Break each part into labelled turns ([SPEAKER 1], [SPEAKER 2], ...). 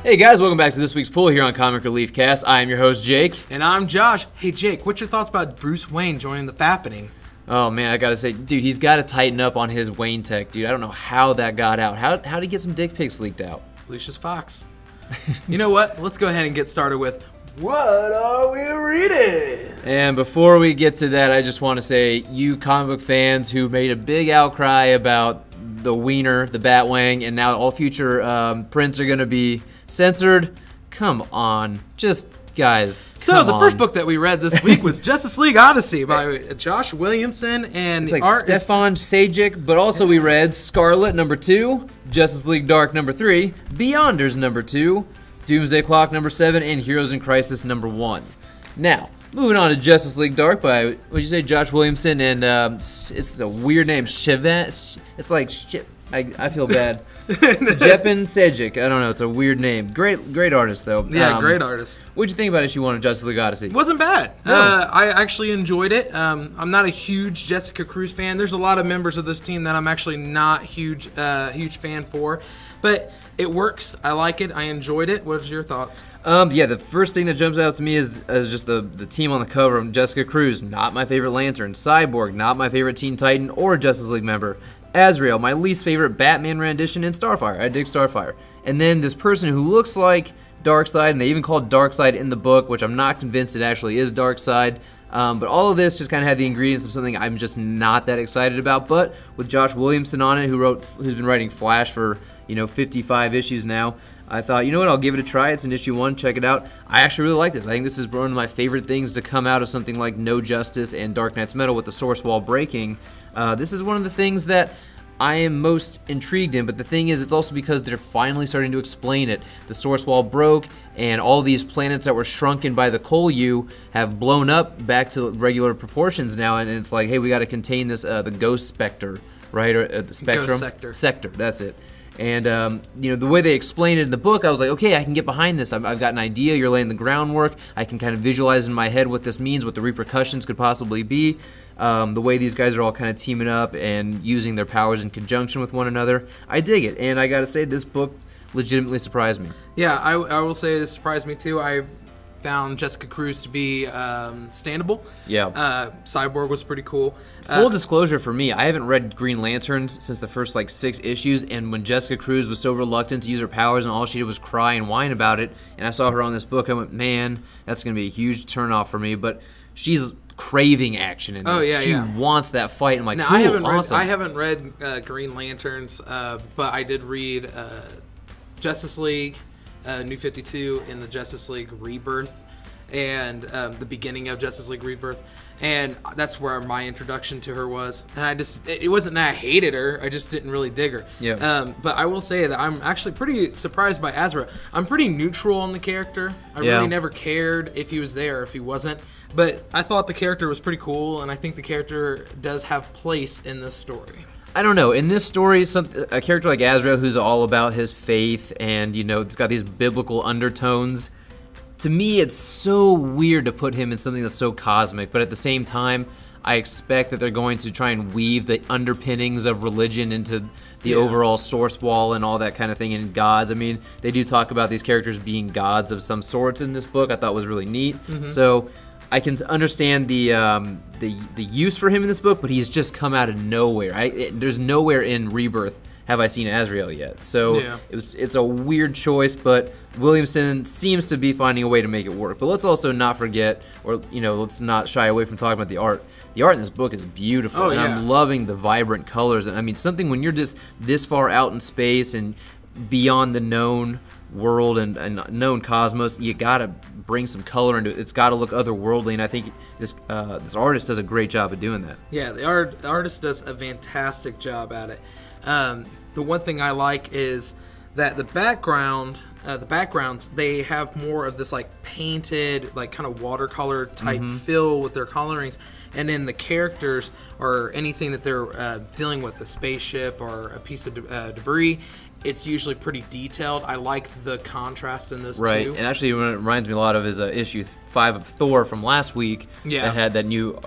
[SPEAKER 1] Hey guys, welcome back to this week's pool here on Comic Relief Cast. I am your host, Jake.
[SPEAKER 2] And I'm Josh. Hey Jake, what's your thoughts about Bruce Wayne joining the Fappening?
[SPEAKER 1] Oh man, I gotta say, dude, he's gotta tighten up on his Wayne tech, dude. I don't know how that got out. How did he get some dick pics leaked out?
[SPEAKER 2] Lucius Fox. You know what? Let's go ahead and get started with What Are We Reading?
[SPEAKER 1] And before we get to that, I just want to say, you comic book fans who made a big outcry about the wiener, the Batwang, and now all future prints are gonna be censored. Come on, just guys.
[SPEAKER 2] So the first book that we read this week was Justice League Odyssey by Josh Williamson, and
[SPEAKER 1] it's like Stefan Sajic. But also we read Scarlet #2, Justice League Dark #3, Beyonders #2, Doomsday Clock #7, and Heroes in Crisis #1. Now, moving on to Justice League Dark by, what'd you say, Josh Williamson, and it's a weird name, Shivan. It's like I feel bad. Stefan Sajic. I don't know. It's a weird name. Great artist though.
[SPEAKER 2] Yeah, great artist.
[SPEAKER 1] What'd you think about issue 1 of Justice League Odyssey?
[SPEAKER 2] Wasn't bad.
[SPEAKER 1] No.
[SPEAKER 2] I actually enjoyed it. I'm not a huge Jessica Cruz fan. There's a lot of members of this team that I'm actually not huge fan for, but it works. I like it. I enjoyed it. What's your thoughts?
[SPEAKER 1] Yeah, the first thing that jumps out to me is just the team on the cover. Jessica Cruz, not my favorite Lantern. Cyborg, not my favorite Teen Titan or Justice League member. Azrael, my least favorite Batman rendition, and Starfire. I dig Starfire. And then this person who looks like Darkseid, and they even called Darkseid in the book, which I'm not convinced it actually is Darkseid. But all of this just kind of had the ingredients of something I'm just not that excited about. But with Josh Williamson on it, who's been writing Flash for 55 issues now, I thought, you know what, I'll give it a try. It's in issue 1. Check it out. I actually really like this. I think this is one of my favorite things to come out of something like No Justice and Dark Knight's Metal with the source wall breaking. This is one of the things that I am most intrigued in, but the thing is, it's also because they're finally starting to explain it. The source wall broke, and all these planets that were shrunken by the Kolyu have blown up back to regular proportions now, and it's like, hey, we got to contain this, the Ghost Spectre, right, or the Spectrum?
[SPEAKER 2] Ghost
[SPEAKER 1] Sector, that's it. And, the way they explained it in the book, I was like, okay, I can get behind this. I've got an idea. You're laying the groundwork. I can kind of visualize in my head what this means, what the repercussions could possibly be. The way these guys are all kind of teaming up and using their powers in conjunction with one another. I dig it. And I got to say, this book legitimately surprised me.
[SPEAKER 2] Yeah, I will say this surprised me too. I found Jessica Cruz to be standable.
[SPEAKER 1] Yeah.
[SPEAKER 2] Cyborg was pretty cool.
[SPEAKER 1] Full disclosure for me, I haven't read Green Lanterns since the first 6 issues, and when Jessica Cruz was so reluctant to use her powers and all she did was cry and whine about it, and I saw her on this book, I went, man, that's going to be a huge turnoff for me, but she's craving action in this.
[SPEAKER 2] Oh, yeah,
[SPEAKER 1] she wants that fight. I'm like,
[SPEAKER 2] now,
[SPEAKER 1] cool, awesome.
[SPEAKER 2] I haven't read Green Lanterns, but I did read Justice League, New 52, in the Justice League Rebirth, and the beginning of Justice League Rebirth, and that's where my introduction to her was. And it wasn't that I hated her, I just didn't really dig her.
[SPEAKER 1] Yeah.
[SPEAKER 2] But I will say that I'm actually pretty surprised by Azrael. I'm pretty neutral on the character. I really never cared if he was there or if he wasn't. But I thought the character was pretty cool, and I think the character does have place in this story.
[SPEAKER 1] I don't know. In this story, a character like Azrael, who's all about his faith, and it's got these biblical undertones. To me, it's so weird to put him in something that's so cosmic. But at the same time, I expect that they're going to try and weave the underpinnings of religion into the overall source wall and all that kind of thing, and gods. I mean, they do talk about these characters being gods of some sorts in this book. I thought was really neat. Mm-hmm. So I can understand the use for him in this book, but he's just come out of nowhere. There's nowhere in Rebirth have I seen Azrael yet. So it's a weird choice, but Williamson seems to be finding a way to make it work. But let's also not forget, or let's not shy away from talking about the art. The art in this book is beautiful, and I'm loving the vibrant colors. I mean, something when you're just this far out in space and beyond the known world and known cosmos, you gotta bring some color into it. It's gotta look otherworldly, and I think this artist does a great job of doing that.
[SPEAKER 2] Yeah, the artist does a fantastic job at it. The one thing I like is that the backgrounds, they have more of this painted, kind of watercolor type feel with their colorings, and then the characters or anything that they're dealing with, a spaceship or a piece of debris, it's usually pretty detailed. I like the contrast in those two.
[SPEAKER 1] Right, and actually what it reminds me a lot of is issue 5 of Thor from last week that had that new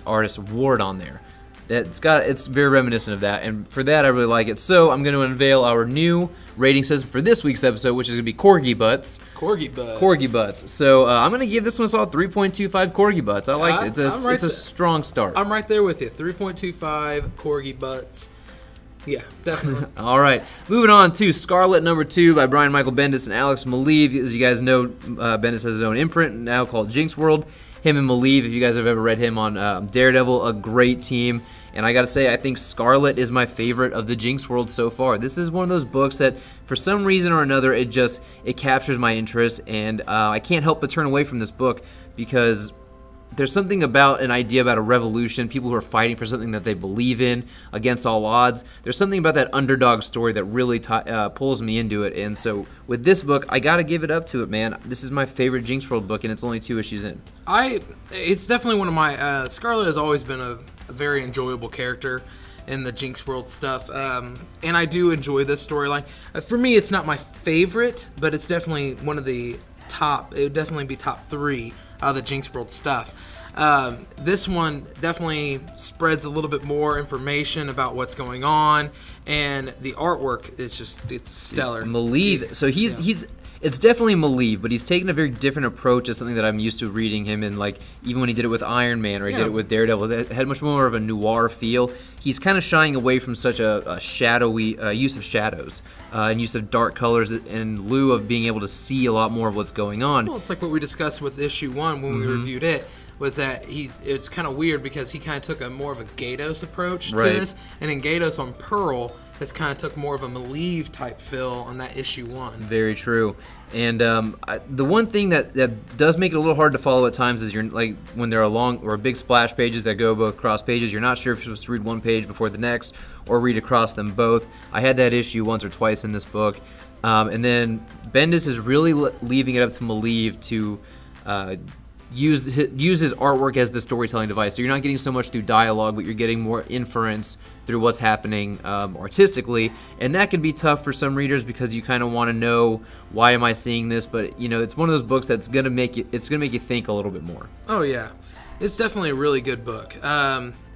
[SPEAKER 1] artist Ward on there. It's very reminiscent of that, and for that I really like it. So I'm going to unveil our new rating system for this week's episode, which is going to be Corgi Butts.
[SPEAKER 2] Corgi Butts.
[SPEAKER 1] Corgi Butts. So I'm going to give this one a solid 3.25 Corgi Butts. I like it. It's a strong start.
[SPEAKER 2] I'm right there with you. 3.25 Corgi Butts. Yeah, definitely.
[SPEAKER 1] All right, moving on to Scarlet #2 by Brian Michael Bendis and Alex Maleev. As you guys know, Bendis has his own imprint now called Jinx World. Him and Maleev, if you guys have ever read him on Daredevil, a great team. And I gotta say, I think Scarlet is my favorite of the Jinx World so far. This is one of those books that, for some reason or another, it captures my interest, and I can't help but turn away from this book because there's something about an idea about a revolution, people who are fighting for something that they believe in against all odds. There's something about that underdog story that really pulls me into it. And so with this book, I got to give it up to it, man. This is my favorite Jinx World book, and it's only 2 issues in.
[SPEAKER 2] It's definitely one of my... Scarlet has always been a very enjoyable character in the Jinx World stuff. And I do enjoy this storyline. For me, it's not my favorite, but it's definitely one of the top... It would definitely be top 3 out of the Jinx World stuff. This one definitely spreads a little bit more information about what's going on, and the artwork it's stellar.
[SPEAKER 1] Maleev, so it's definitely Maleev, but he's taken a very different approach to something that I'm used to reading him in, like even when he did it with Iron Man or he did it with Daredevil. It had much more of a noir feel. He's kind of shying away from such a shadowy use of shadows and use of dark colors in lieu of being able to see a lot more of what's going on.
[SPEAKER 2] Well, it's like what we discussed with issue 1 when we reviewed it. Was that it's kind of weird because he kind of took more of a Gatos approach to this, and in Gatos on Pearl, this kind of took more of a Maleev type feel on that issue 1.
[SPEAKER 1] Very true. And the one thing that does make it a little hard to follow at times is when there are long or big splash pages that go both cross pages, you're not sure if you're supposed to read one page before the next or read across them both. I had that issue once or twice in this book. And then Bendis is really leaving it up to Maleev to use his artwork as the storytelling device. So you're not getting so much through dialogue, but you're getting more inference through what's happening artistically, and that can be tough for some readers because you kind of want to know, why am I seeing this? But it's one of those books that's gonna make you think a little bit more.
[SPEAKER 2] Oh yeah, it's definitely a really good book.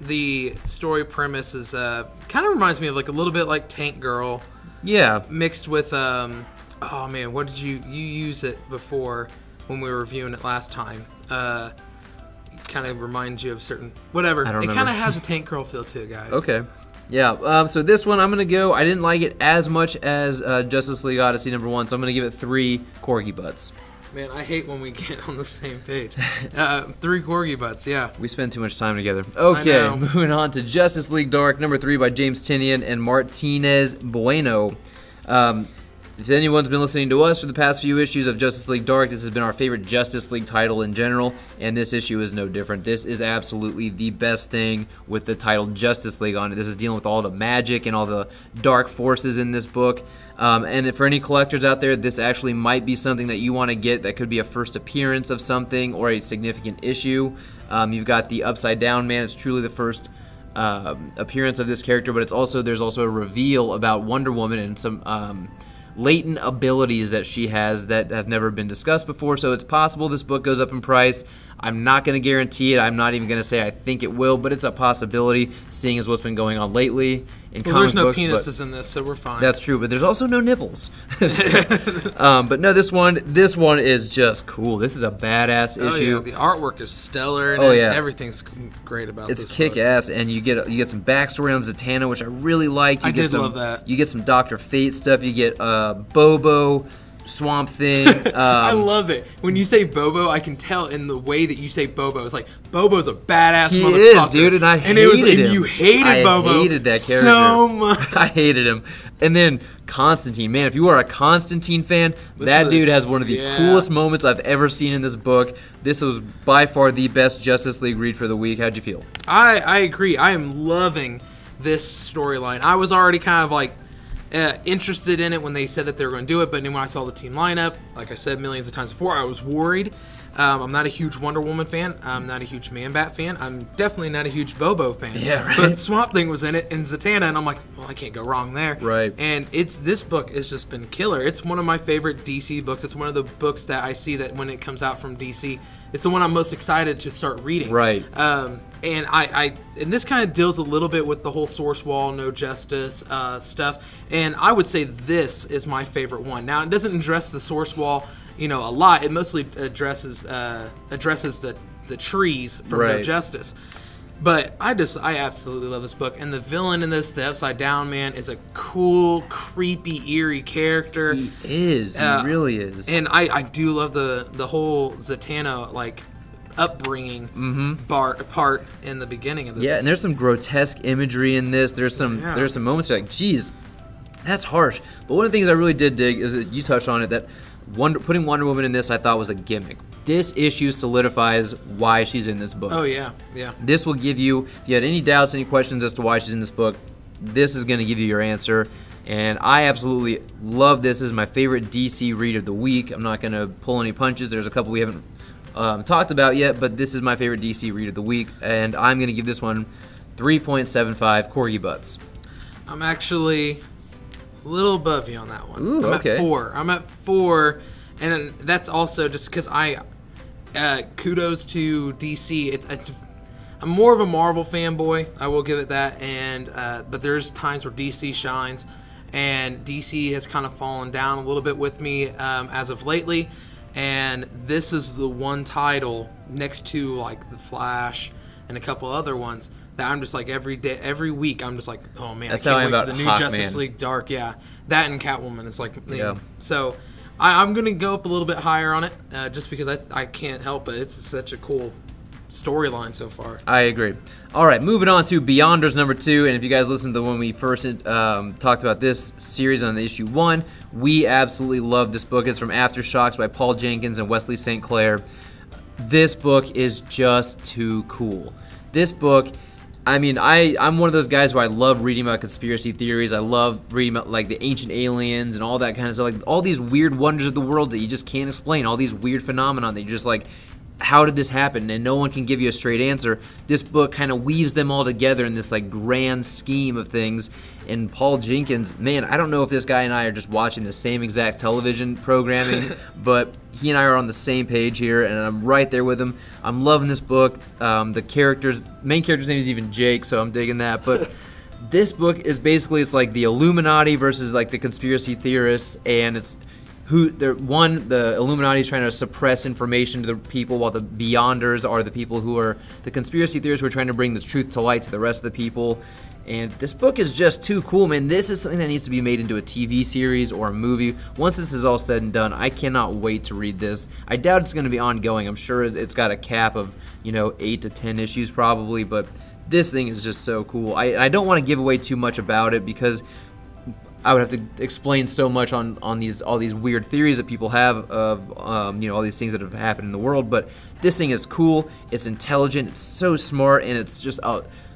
[SPEAKER 2] The story premise is kind of reminds me of like a little bit like Tank Girl. Yeah. Mixed with oh man, what did you use it before when we were reviewing it last time? Kind of reminds you of certain whatever. It kind of has a Tank Girl feel to it, guys.
[SPEAKER 1] Okay. Yeah. So this one I'm gonna go. I didn't like it as much as Justice League Odyssey #1, so I'm gonna give it 3 Corgi Butts.
[SPEAKER 2] Man, I hate when we get on the same page. 3 Corgi Butts, yeah.
[SPEAKER 1] We spend too much time together. Okay, moving on to Justice League Dark #3 by James Tynion and Martinez Bueno. If anyone's been listening to us for the past few issues of Justice League Dark, this has been our favorite Justice League title in general, and this issue is no different. This is absolutely the best thing with the title Justice League on it. This is dealing with all the magic and all the dark forces in this book. And for any collectors out there, this actually might be something that you want to get that could be a first appearance of something or a significant issue. You've got the Upside Down Man. It's truly the first appearance of this character, but there's also a reveal about Wonder Woman and some latent abilities that she has that have never been discussed before, so it's possible this book goes up in price. I'm not going to guarantee it. I'm not even going to say I think it will, but it's a possibility, seeing as what's been going on lately in comic books.
[SPEAKER 2] There's no penises in this, so we're fine.
[SPEAKER 1] That's true, but there's also no nipples. But no, this one is just cool. This is a badass issue.
[SPEAKER 2] Yeah. The artwork is stellar, and everything's great about this.
[SPEAKER 1] It's kick-ass, and you get some backstory on Zatanna, which I really liked.
[SPEAKER 2] I did love that.
[SPEAKER 1] You get some Dr. Fate stuff. You get Bobo, Swamp Thing.
[SPEAKER 2] I love it. When you say Bobo, I can tell in the way that you say Bobo. It's like, Bobo's a badass motherfucker.
[SPEAKER 1] He is, dude, and I hated him.
[SPEAKER 2] And you hated Bobo.
[SPEAKER 1] I hated that character
[SPEAKER 2] so much.
[SPEAKER 1] I hated him. And then Constantine. Man, if you are a Constantine fan, that dude has one of the coolest moments I've ever seen in this book. This was by far the best Justice League read for the week. How'd you feel?
[SPEAKER 2] I agree. I am loving this storyline. I was already kind of like interested in it when they said that they were going to do it, but then when I saw the team lineup, like I said millions of times before, I was worried. I'm not a huge Wonder Woman fan. I'm not a huge Man-Bat fan. I'm definitely not a huge Bobo fan.
[SPEAKER 1] Yeah, right.
[SPEAKER 2] But Swamp Thing was in it, and Zatanna, and I'm like, well, I can't go wrong there.
[SPEAKER 1] Right.
[SPEAKER 2] And this book has just been killer. It's one of my favorite DC books. It's one of the books that I see that when it comes out from DC, it's the one I'm most excited to start reading.
[SPEAKER 1] Right.
[SPEAKER 2] And and this kind of deals a little bit with the whole source wall, no justice stuff. And I would say this is my favorite one. Now, it doesn't address the source wall, a lot. It mostly addresses the trees from No
[SPEAKER 1] Right.
[SPEAKER 2] Justice. But I absolutely love this book. And the villain in this, the Upside Down Man, is a cool, creepy, eerie character.
[SPEAKER 1] He is. He really is.
[SPEAKER 2] And I do love the whole Zatanna, upbringing part in the beginning of this.
[SPEAKER 1] Yeah, and there's some grotesque imagery in this. There's some moments you're like, geez, that's harsh. But one of the things I really did dig is that you touched on it, that putting Wonder Woman in this I thought was a gimmick. This issue solidifies why she's in this book.
[SPEAKER 2] Oh, yeah.
[SPEAKER 1] This will give you, if you had any doubts, any questions as to why she's in this book, this is going to give you your answer. And I absolutely love this. This is my favorite DC read of the week. I'm not going to pull any punches. There's a couple we haven't talked about yet, but this is my favorite DC read of the week. And I'm going to give this one 3.75 Corgi Butts.
[SPEAKER 2] I'm actually a little above you on that one.
[SPEAKER 1] Ooh,
[SPEAKER 2] I'm
[SPEAKER 1] okay.
[SPEAKER 2] at 4. I'm at 4, and that's also just because kudos to DC. I'm more of a Marvel fanboy. I will give it that, and but there's times where DC shines, and DC has kind of fallen down a little bit with me as of lately. And this is the one title next to The Flash and a couple other ones that I'm just every week I'm just like, oh man,
[SPEAKER 1] That's
[SPEAKER 2] I
[SPEAKER 1] how
[SPEAKER 2] can't
[SPEAKER 1] I'm
[SPEAKER 2] wait
[SPEAKER 1] about
[SPEAKER 2] for the new
[SPEAKER 1] Hawkman.
[SPEAKER 2] Justice League Dark. Yeah, that and Catwoman is
[SPEAKER 1] Yeah.
[SPEAKER 2] So I'm gonna go up a little bit higher on it just because I can't help it. It's such a cool storyline so far.
[SPEAKER 1] I agree. All right, moving on to Beyonders number 2. And if you guys listened to when we first talked about this series on the issue 1, we absolutely love this book. It's from Aftershocks by Paul Jenkins and Wesley St. Clair. This book is just too cool. This book, I mean, I'm one of those guys who I love reading about conspiracy theories. I love reading about the ancient aliens and all that kind of stuff. All these weird wonders of the world that you just can't explain. All these weird phenomena that you're just like, how did this happen? And no one can give you a straight answer. This book kind of weaves them all together in this grand scheme of things. And Paul Jenkins, man, I don't know if this guy and I are just watching the same exact television programming, but he and I are on the same page here, and I'm right there with him. I'm loving this book. The main character's name is even Jake, so I'm digging that. But this book is basically, it's like the Illuminati versus the conspiracy theorists, and it's the Illuminati is trying to suppress information to the people, while the Beyonders are the people who are the conspiracy theorists who are trying to bring the truth to light to the rest of the people. And this book is just too cool, man. This is something that needs to be made into a TV series or a movie. Once this is all said and done, I cannot wait to read this. I doubt it's going to be ongoing. I'm sure it's got a cap of 8 to 10 issues probably, but this thing is just so cool. I don't want to give away too much about it because I would have to explain so much on all these weird theories that people have of all these things that have happened in the world. But this thing is cool. It's intelligent. It's so smart, and it's just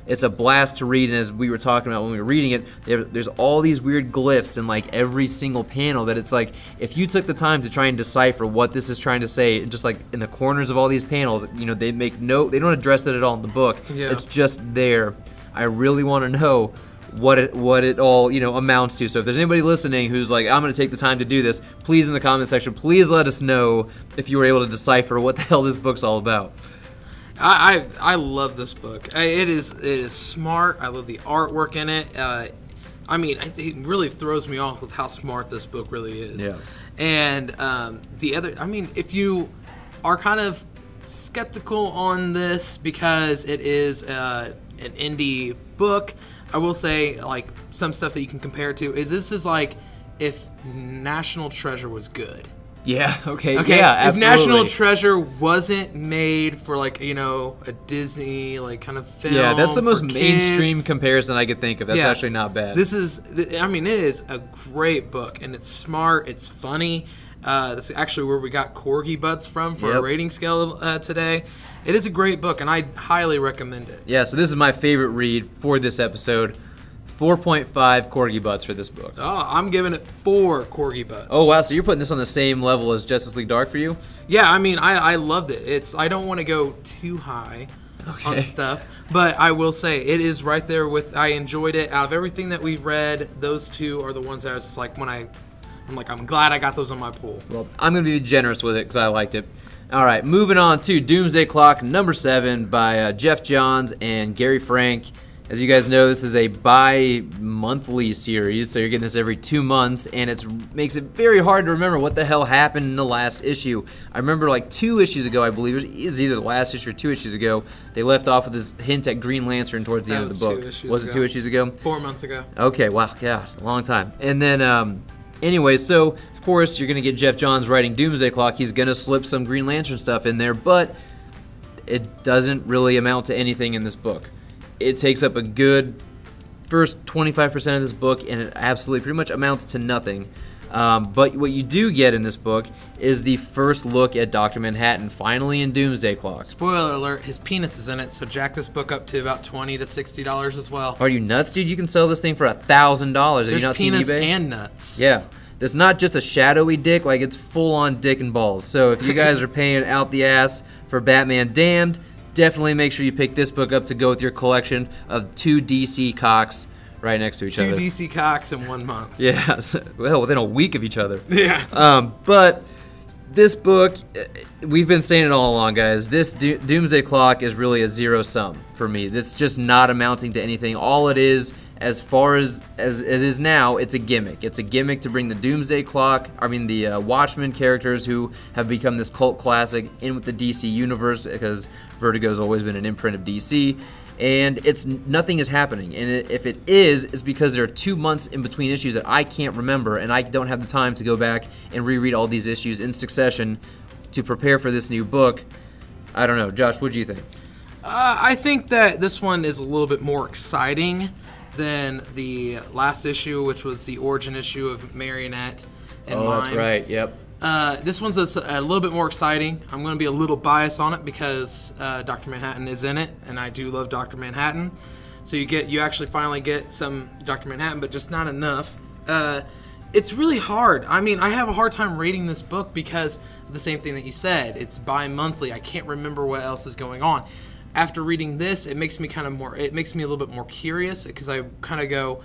[SPEAKER 1] it's a blast to read. And as we were talking about when we were reading it, there's all these weird glyphs in every single panel that it's if you took the time to try and decipher what this is trying to say, just in the corners of all these panels, they make they don't address it at all in the book.
[SPEAKER 2] Yeah.
[SPEAKER 1] It's just there. I really want to know what it all amounts to. So if there's anybody listening who's I'm going to take the time to do this, please in the comment section, please let us know if you were able to decipher what the hell this book's all about.
[SPEAKER 2] I love this book. It is smart. I love the artwork in it. It really throws me off with how smart this book really is.
[SPEAKER 1] Yeah.
[SPEAKER 2] And if you are kind of skeptical on this because it is an indie book, I will say, some stuff that you can compare it to is this is if National Treasure was good.
[SPEAKER 1] Yeah, okay. Yeah,
[SPEAKER 2] If
[SPEAKER 1] absolutely.
[SPEAKER 2] National Treasure wasn't made for, a Disney, kind of film.
[SPEAKER 1] Yeah, that's the most
[SPEAKER 2] for
[SPEAKER 1] mainstream
[SPEAKER 2] kids.
[SPEAKER 1] comparison I could think of. That's actually not bad.
[SPEAKER 2] It is a great book, and it's smart, it's funny. That's actually where we got Corgi Butts from for a rating scale today. It is a great book, and I highly recommend it.
[SPEAKER 1] Yeah, so this is my favorite read for this episode. 4.5 corgi butts for this book.
[SPEAKER 2] Oh, I'm giving it 4 corgi butts.
[SPEAKER 1] Oh wow, so you're putting this on the same level as Justice League Dark for you?
[SPEAKER 2] Yeah, I mean, I loved it. I don't want to go too high on stuff, but I will say it is right there with. I enjoyed it. Out of everything that we've read, those 2 are the ones that I was just like I'm glad I got those on my pool.
[SPEAKER 1] Well, I'm gonna be generous with it because I liked it. All right, moving on to Doomsday Clock number 7 by Jeff Johns and Gary Frank. As you guys know, this is a bi-monthly series, so you're getting this every 2 months, and it makes it very hard to remember what the hell happened in the last issue. I remember like 2 issues ago, I believe, it was either the last issue or 2 issues ago, they left off with this hint at Green Lantern towards the end of the book. Was it 2 issues ago?
[SPEAKER 2] 4 months ago.
[SPEAKER 1] Okay, wow, yeah, a long time. And then, anyway, so, of course, you're going to get Jeff Johns writing Doomsday Clock. He's going to slip some Green Lantern stuff in there, but it doesn't really amount to anything in this book. It takes up a good first 25% of this book, and it absolutely pretty much amounts to nothing. But what you do get in this book is the first look at Dr. Manhattan, finally in Doomsday Clock.
[SPEAKER 2] Spoiler alert, his penis is in it, so jack this book up to about $20 to $60 as well.
[SPEAKER 1] Are you nuts, dude? You can sell this thing for $1,000. Have you not seen eBay?
[SPEAKER 2] There's penis and nuts.
[SPEAKER 1] Yeah. It's not just a shadowy dick, like it's full-on dick and balls. So if you guys are paying out the ass for Batman Damned, definitely make sure you pick this book up to go with your collection of 2 DC cocks right next to each other.
[SPEAKER 2] 2 DC cocks in 1 month.
[SPEAKER 1] Yeah, well, within a week of each other.
[SPEAKER 2] Yeah.
[SPEAKER 1] But this book, we've been saying it all along, guys. This Doomsday Clock is really a zero sum for me. It's just not amounting to anything. All it is, as far as it is now, it's a gimmick. It's a gimmick to bring the Doomsday Clock, the Watchmen characters who have become this cult classic in with the DC universe, because Vertigo's always been an imprint of DC. And nothing is happening. And if it is, it's because there are 2 months in between issues that I can't remember, and I don't have the time to go back and reread all these issues in succession to prepare for this new book. I don't know. Josh, what do you think?
[SPEAKER 2] I think that this one is a little bit more exciting than the last issue, which was the origin issue of Marionette and Mime.
[SPEAKER 1] That's right. Yep.
[SPEAKER 2] This one's a little bit more exciting. I'm going to be a little biased on it because Dr. Manhattan is in it, and I do love Dr. Manhattan. So you actually finally get some Dr. Manhattan, but just not enough. It's really hard. I mean, I have a hard time reading this book because of the same thing that you said. It's bi-monthly. I can't remember what else is going on. After reading this, it makes me a little bit more curious, because I kind of go,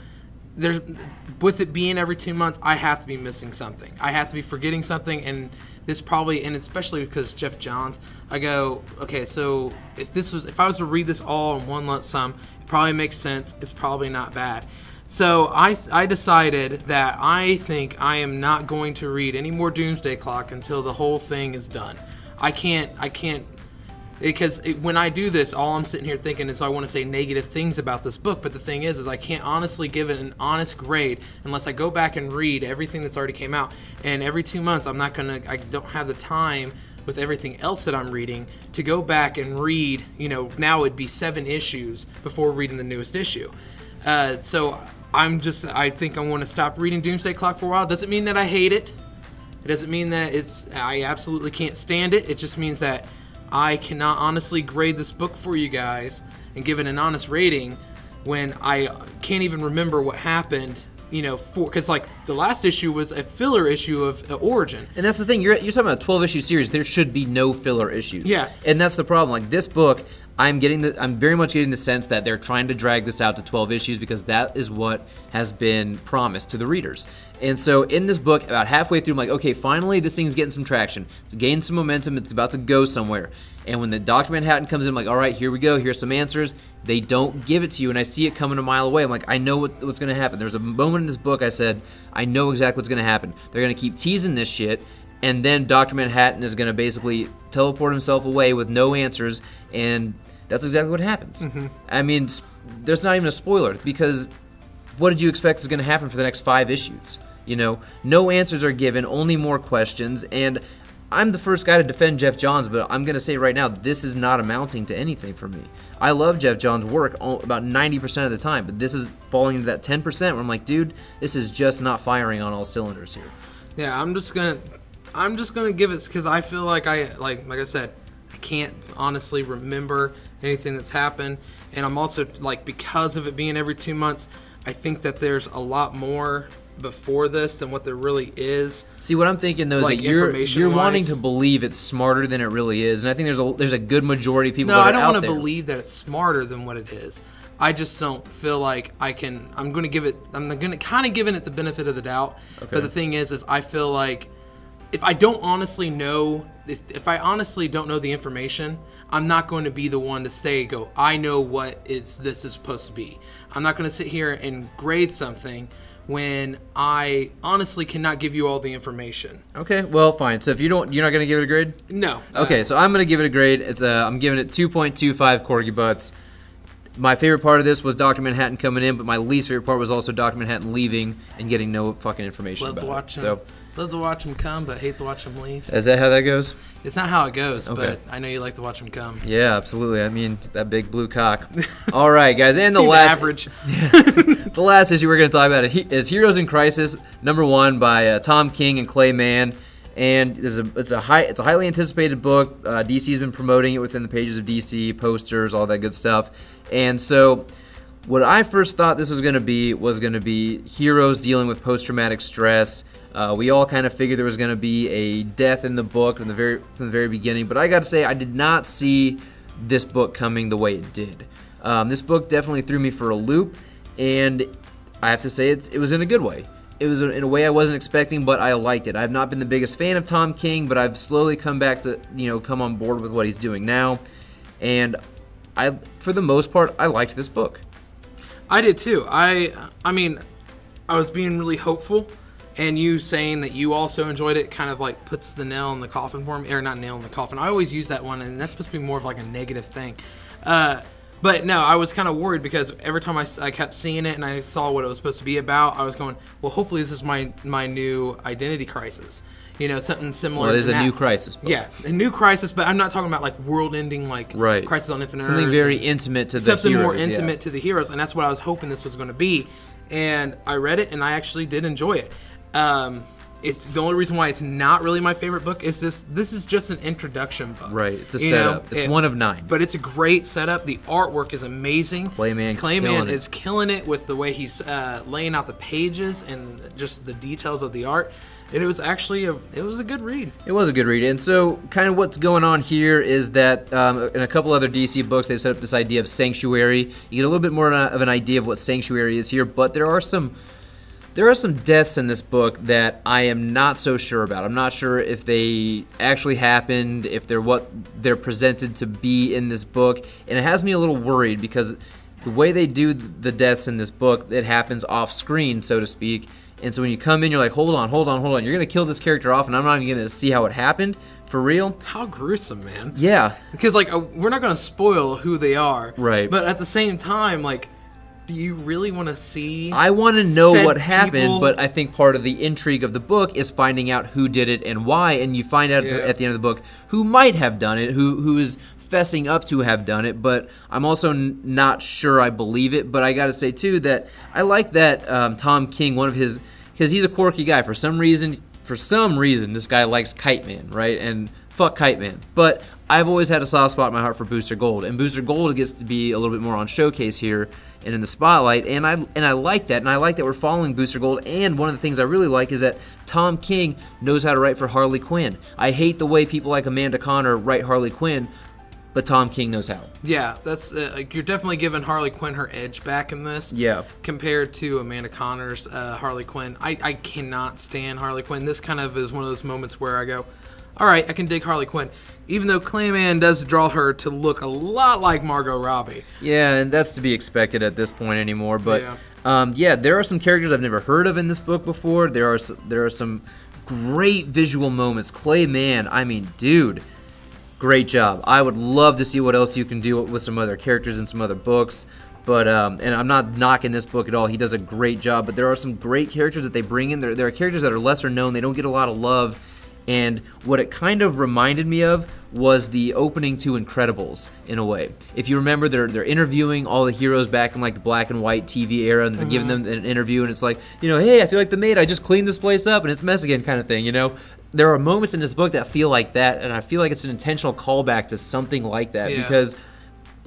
[SPEAKER 2] with it being every 2 months, I have to be missing something. I have to be forgetting something, and especially because Jeff Johns, I go, okay, so if I was to read this all in one lump sum, it probably makes sense. It's probably not bad. So I decided that I think I am not going to read any more Doomsday Clock until the whole thing is done. I can't. Because when I do this, all I'm sitting here thinking is I want to say negative things about this book, but the thing is I can't honestly give it an honest grade unless I go back and read everything that's already came out. And every 2 months, I don't have the time with everything else that I'm reading to go back and read, now it'd be 7 issues before reading the newest issue. So I think I want to stop reading Doomsday Clock for a while. Doesn't mean that I hate it. It doesn't mean that I absolutely can't stand it. It just means that I cannot honestly grade this book for you guys and give it an honest rating when I can't even remember what happened, because like the last issue was a filler issue of Origin.
[SPEAKER 1] And that's the thing, you're talking about a 12-issue series. There should be no filler issues.
[SPEAKER 2] Yeah.
[SPEAKER 1] And that's the problem. Like this book, I'm very much getting the sense that they're trying to drag this out to 12 issues because that is what has been promised to the readers. And so in this book, about halfway through, I'm like, okay, finally this thing's getting some traction. It's gained some momentum. It's about to go somewhere. And when the Dr. Manhattan comes in, I'm like, all right, here we go. Here's some answers. They don't give it to you, and I see it coming a mile away. I'm like, I know what's going to happen. There's a moment in this book I said, I know exactly what's going to happen. They're going to keep teasing this shit, and then Dr. Manhattan is going to basically teleport himself away with no answers, and that's exactly what happens. Mm-hmm. I mean, there's not even a spoiler, because what did you expect is going to happen for the next 5 issues? No answers are given, only more questions, and I'm the first guy to defend Jeff Johns, but I'm going to say right now, this is not amounting to anything for me. I love Jeff Johns' work about 90% of the time, but this is falling into that 10% where I'm like, dude, this is just not firing on all cylinders here.
[SPEAKER 2] Yeah, I'm just gonna give it, because I feel like like I said, I can't honestly remember anything that's happened, and I'm also like, because of it being every 2 months, I think that there's a lot more before this than what there really is.
[SPEAKER 1] See, what I'm thinking though is
[SPEAKER 2] Like,
[SPEAKER 1] that you're
[SPEAKER 2] information-wise.
[SPEAKER 1] wanting to believe it's smarter than it really is, and I think there's a good majority of people
[SPEAKER 2] No,
[SPEAKER 1] that are
[SPEAKER 2] I don't
[SPEAKER 1] out
[SPEAKER 2] want to
[SPEAKER 1] there.
[SPEAKER 2] believe that it's smarter than what it is. I just don't feel like I can. I'm going to kind of giving it the benefit of the doubt.
[SPEAKER 1] Okay.
[SPEAKER 2] But the thing is I feel like if I don't honestly know, if I honestly don't know the information, I'm not going to be the one to say, I know what this is supposed to be. I'm not going to sit here and grade something when I honestly cannot give you all the information.
[SPEAKER 1] Okay, well, fine. So if you're not going to give it a grade?
[SPEAKER 2] No.
[SPEAKER 1] Okay, so I'm going to give it a grade. I'm giving it 2.25 corgi butts. My favorite part of this was Dr. Manhattan coming in, but my least favorite part was also Dr. Manhattan leaving and getting no fucking information
[SPEAKER 2] Love
[SPEAKER 1] about
[SPEAKER 2] to watch
[SPEAKER 1] it.
[SPEAKER 2] him. Love to watch him come, but hate to watch him leave.
[SPEAKER 1] Is that how that goes?
[SPEAKER 2] It's not how it goes,
[SPEAKER 1] Okay.
[SPEAKER 2] but I know you like to watch him come.
[SPEAKER 1] Yeah, absolutely. I mean, that big blue cock. All right, guys, and the
[SPEAKER 2] Seemed
[SPEAKER 1] last
[SPEAKER 2] average.
[SPEAKER 1] the last issue we're going to talk about is Heroes in Crisis #1 by Tom King and Clay Mann. And it's a highly anticipated book. DC's been promoting it within the pages of DC, posters, all that good stuff. And so what I first thought this was going to be heroes dealing with post-traumatic stress. We all kind of figured there was going to be a death in the book from the very beginning, but I got to say I did not see this book coming the way it did. This book definitely threw me for a loop, and I have to say it was in a good way. It was in a way I wasn't expecting, but I liked it. I've not been the biggest fan of Tom King, but I've slowly come back to come on board with what he's doing now, and for the most part I liked this book.
[SPEAKER 2] I did too. I mean, I was being really hopeful, and you saying that you also enjoyed it kind of like puts the nail in the coffin for me, or not nail in the coffin. I always use that one, and that's supposed to be more of like a negative thing. But no, I was kind of worried because every time I kept seeing it and I saw what it was supposed to be about, I was going, well, hopefully this is my new identity crisis. Something similar.
[SPEAKER 1] Well, it is
[SPEAKER 2] to
[SPEAKER 1] a
[SPEAKER 2] that.
[SPEAKER 1] new crisis book.
[SPEAKER 2] Yeah, a new crisis, but I'm not talking about like world-ending, like
[SPEAKER 1] Right.
[SPEAKER 2] Crisis on Infinite
[SPEAKER 1] Something
[SPEAKER 2] Earth.
[SPEAKER 1] very intimate to the heroes.
[SPEAKER 2] Something more intimate to the heroes, and that's what I was hoping this was going to be. And I read it, and I actually did enjoy it. It's the only reason why it's not really my favorite book is this is just an introduction book.
[SPEAKER 1] Right, it's a setup. It's one of 9.
[SPEAKER 2] But it's a great setup. The artwork is amazing.
[SPEAKER 1] Clayman
[SPEAKER 2] is killing it with the way he's laying out the pages and just the details of the art. And it was actually a good read.
[SPEAKER 1] It was a good read. And so kind of what's going on here is that in a couple other DC books, they set up this idea of sanctuary. You get a little bit more of an idea of what sanctuary is here, but there are some deaths in this book that I am not so sure about. I'm not sure if they actually happened, if they're what they're presented to be in this book. And it has me a little worried because the way they do the deaths in this book, it happens off screen, so to speak. And so when you come in, you're like, hold on. You're going to kill this character off, and I'm not even going to see how it happened. For real?
[SPEAKER 2] How gruesome, man.
[SPEAKER 1] Yeah.
[SPEAKER 2] Because, we're not going to spoil who they are.
[SPEAKER 1] Right.
[SPEAKER 2] But at the same time, do you really want to see...
[SPEAKER 1] I want to know
[SPEAKER 2] said
[SPEAKER 1] what happened,
[SPEAKER 2] people-
[SPEAKER 1] but I think part of the intrigue of the book is finding out who did it and why, and you find out at the end of the book who might have done it, who is fessing up to have done it, but I'm also not sure I believe it. But I got to say, too, that I like that Tom King, because he's a quirky guy. For some reason, this guy likes Kite Man, right? And fuck Kite Man. But I've always had a soft spot in my heart for Booster Gold, and Booster Gold gets to be a little bit more on showcase here and in the spotlight, and I like that, and I like that we're following Booster Gold. And one of the things I really like is that Tom King knows how to write for Harley Quinn. I hate the way people like Amanda Conner write Harley Quinn, but Tom King knows how.
[SPEAKER 2] Yeah, that's you're definitely giving Harley Quinn her edge back in this.
[SPEAKER 1] Yeah.
[SPEAKER 2] Compared to Amanda Conner's Harley Quinn. I cannot stand Harley Quinn. This kind of is one of those moments where I go, all right, I can dig Harley Quinn. Even though Clayman does draw her to look a lot like Margot Robbie.
[SPEAKER 1] Yeah, and that's to be expected at this point anymore. But
[SPEAKER 2] yeah.
[SPEAKER 1] There are some characters I've never heard of in this book before. There are some great visual moments. Clayman, I mean, dude, great job. I would love to see what else you can do with some other characters in some other books. But and I'm not knocking this book at all. He does a great job. But there are some great characters that they bring in. There are characters that are lesser known. They don't get a lot of love. And what it kind of reminded me of was the opening to Incredibles, in a way. If you remember, they're interviewing all the heroes back in the black and white TV era, and they're giving them an interview, and it's like, hey, I feel like the maid, I just cleaned this place up, and it's mess again kind of thing, There are moments in this book that feel like that, and I feel like it's an intentional callback to something like that, because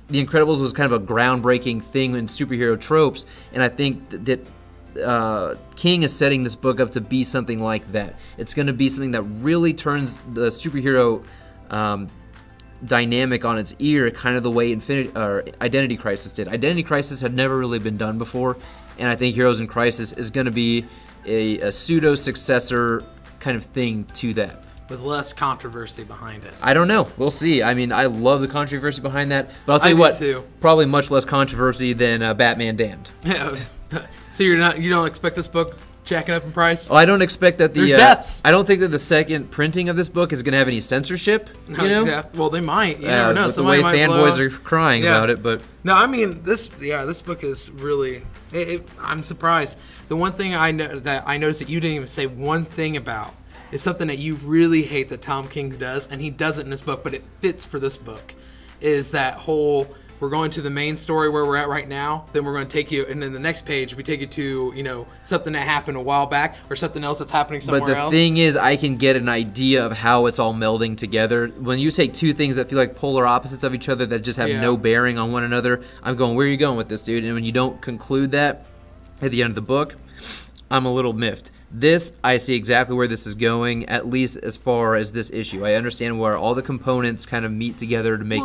[SPEAKER 1] The Incredibles was kind of a groundbreaking thing in superhero tropes, and I think that King is setting this book up to be something like that. It's going to be something that really turns the superhero dynamic on its ear, kind of the way Identity Crisis did. Identity Crisis had never really been done before, and I think Heroes in Crisis is going to be a pseudo-successor kind of thing to that.
[SPEAKER 2] With less controversy behind it.
[SPEAKER 1] I don't know. We'll see. I mean, I love the controversy behind that, but I'll tell you what,
[SPEAKER 2] too.
[SPEAKER 1] Probably much less controversy than Batman Damned.
[SPEAKER 2] So you don't expect this book jacking up in price?
[SPEAKER 1] Oh, I don't expect that
[SPEAKER 2] There's deaths.
[SPEAKER 1] I don't think that the second printing of this book is going to have any censorship. You know?
[SPEAKER 2] Yeah. Well, they might. You never know.
[SPEAKER 1] With the way fanboys are crying about it, but
[SPEAKER 2] no, I mean this book is really. I'm surprised. The one thing I noticed that you didn't even say one thing about is something that you really hate that Tom King does, and he does it in this book, but it fits for this book. Is that whole? We're going to the main story where we're at right now, then we're going to take you, and then the next page we take you to, something that happened a while back or something else that's happening somewhere else.
[SPEAKER 1] But the thing is, I can get an idea of how it's all melding together. When you take two things that feel like polar opposites of each other that just have no bearing on one another, I'm going, where are you going with this, dude? And when you don't conclude that at the end of the book, I'm a little miffed. This, I see exactly where this is going, at least as far as this issue. I understand where all the components kind of meet together to make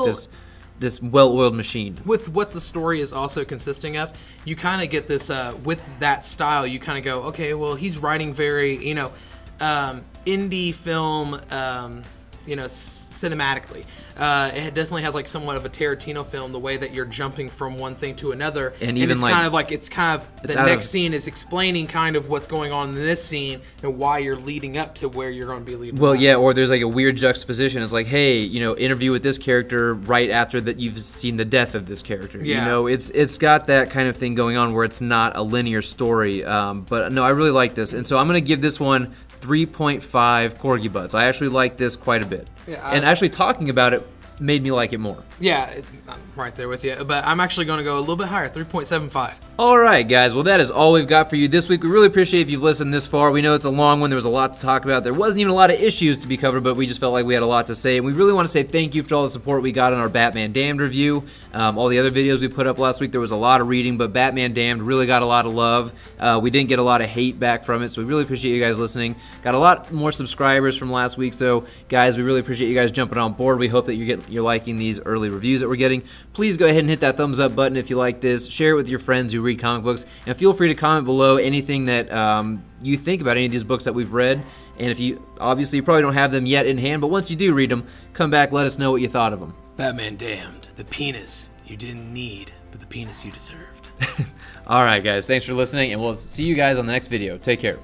[SPEAKER 1] this well-oiled machine. With
[SPEAKER 2] what the story is also consisting of, you kind of get this, with that style, you kind of go, okay, well, he's writing very, indie film, cinematically. It definitely has like somewhat of a Tarantino film, the way that you're jumping from one thing to another, and even it's kind of the next scene is explaining kind of what's going on in this scene and why you're leading up to where you're going to be leading.
[SPEAKER 1] Well, yeah, or there's like a weird juxtaposition. It's like, hey, interview with this character right after that you've seen the death of this character. Yeah. It's got that kind of thing going on where it's not a linear story. But no, I really like this, and so I'm gonna give this one 3.5 Corgi Butts. I actually like this quite a bit. Yeah, and actually talking about it made me like it more.
[SPEAKER 2] Yeah, I'm right there with you. But I'm actually going to go a little bit higher, 3.75.
[SPEAKER 1] All right, guys. Well, that is all we've got for you this week. We really appreciate if you've listened this far. We know it's a long one. There was a lot to talk about. There wasn't even a lot of issues to be covered, but we just felt like we had a lot to say. And we really want to say thank you for all the support we got on our Batman Damned review. All the other videos we put up last week, there was a lot of reading, but Batman Damned really got a lot of love. We didn't get a lot of hate back from it, so we really appreciate you guys listening. Got a lot more subscribers from last week, so guys, we really appreciate you guys jumping on board. We hope that you're liking these early reviews that we're getting. Please go ahead and hit that thumbs up button if you like this. Share it with your friends who read comic books, and feel free to comment below anything that you think about any of these books that we've read. And if you probably don't have them yet in hand, but once you do read them, come back, let us know what you thought of them.
[SPEAKER 2] Batman Damned, the penis you didn't need, but the penis you deserved.
[SPEAKER 1] All right, guys, thanks for listening, and we'll see you guys on the next video. Take care.